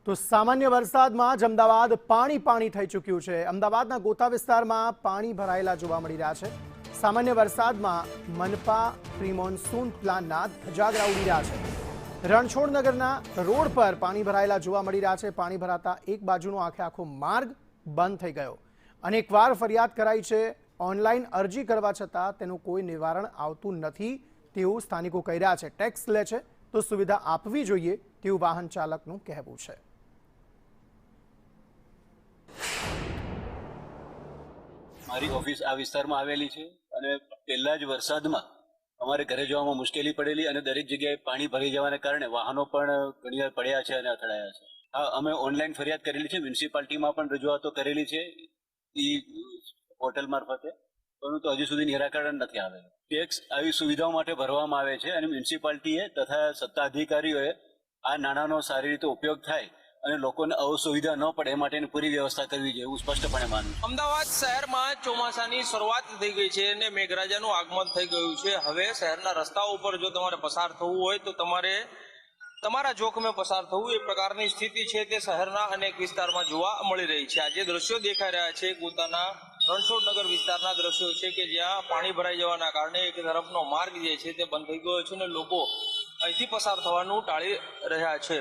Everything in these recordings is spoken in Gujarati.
તો સામાન્ય વરસાદમાં જ અમદાવાદ પાણી થઈ ચૂક્યું છે। અમદાવાદના ગોતા વિસ્તારમાં પાણી ભરાયેલા જોવા મળી રહ્યા છે। સામાન્ય વરસાદમાં મનપા પ્રી મોન્સૂન પ્લાનના ધજાગરા ઉડી રહ્યા છે। રણછોડનગરના રોડ પર પાણી ભરાયેલા જોવા મળી રહ્યા છે। પાણી ભરાતા એક બાજુનો આખો માર્ગ બંધ થઈ ગયો। અનેકવાર ફરિયાદ કરાઈ છે, ઓનલાઈન અરજી કરવા છતાં તેનું કોઈ નિવારણ આવતું નથી તેવું સ્થાનિકો કહી રહ્યા છે। ટેક્સ લે છે તો સુવિધા આપવી જોઈએ તેવું વાહન ચાલકનું કહેવું છે। મારી ઓફિસ આ વિસ્તારમાં આવેલી છે અને પહેલા જ વરસાદમાં અમારે ઘરે જવામાં મુશ્કેલી પડેલી અને દરેક જગ્યાએ પાણી ભરી જવાને કારણે વાહનો પણ ઘણીવાર પડ્યા છે અને અથડાયા છે। હા, અમે ઓનલાઈન ફરિયાદ કરેલી છે, મ્યુનિસિપાલિટીમાં પણ રજૂઆતો કરેલી છે પોર્ટલ મારફતે, પરંતુ હજુ સુધી નિરાકરણ નથી આવેલું। ટેક્સ આવી સુવિધાઓ માટે ભરવામાં આવે છે અને મ્યુનિસિપાલિટીએ તથા સત્તા અધિકારીઓએ આ નાણાંનો સારી રીતે ઉપયોગ થાય અને લોકોને અસુવિધા ન પડે એ માટેની પૂરી વ્યવસ્થા કરવી જોઈએ, હું સ્પષ્ટપણે માનું છું। અમદાવાદ શહેરમાં ચોમાસાની શરૂઆત થઈ ગઈ છે અને મેઘરાજાનું આગમન થઈ ગયું છે। હવે શહેરના રસ્તાઓ ઉપર જો તમારે પસાર થવું હોય તો તમારે તમારા જોખમે પસાર થવું એ પ્રકારની સ્થિતિ છે તે શહેરના અનેક વિસ્તારમાં જોવા મળી રહી છે। આજે દ્રશ્યો દેખાઈ રહ્યા છે ગોતાના રણછોડનગર વિસ્તારના દ્રશ્યો છે કે જ્યાં પાણી ભરાઈ જવાના કારણે એક તરફનો માર્ગ જે છે તે બંધ થઈ ગયો છે અને લોકો અહીંથી પસાર થવાનું ટાળી રહ્યા છે।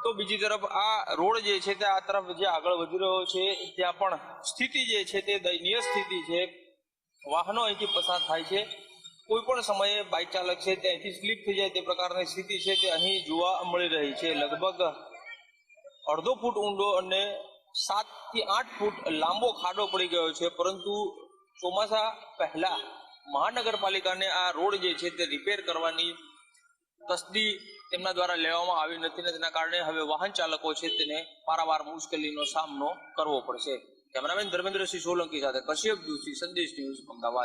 તો બીજી તરફ આ રોડ જે છે તે આ તરફ જે આગળ વધી રહ્યો છે ત્યાં પણ સ્થિતિ જે છે તે દયનીય સ્થિતિ છે। વાહનો અહીંથી પસાર થાય છે, કોઈ પણ સમયે બાઇક ચાલક છે તે અહીંથી સ્લીપ થઈ જાય તે પ્રકારની સ્થિતિ છે તે અહીં જોવા મળી રહી છે। લગભગ અડધો ફૂટ ઊંડો અને 7 થી 8 ફૂટ લાંબો ખાડો પડી ગયો છે, પરંતુ ચોમાસા પહેલા મહાનગરપાલિકાને આ રોડ જે છે તે રિપેર કરવાની તસ્દી તેમના દ્વારા લેવામાં આવી નથી, તેના કારણે હવે વાહન ચાલકો છે તેને પારાવાર મુશ્કેલીનો સામનો કરવો પડશે। કેમેરામેન ધર્મેન્દ્રસિંહ સોલંકી સાથે કશ્યપ જોશી, સંદેશ ન્યૂઝ, અમદાવાદ।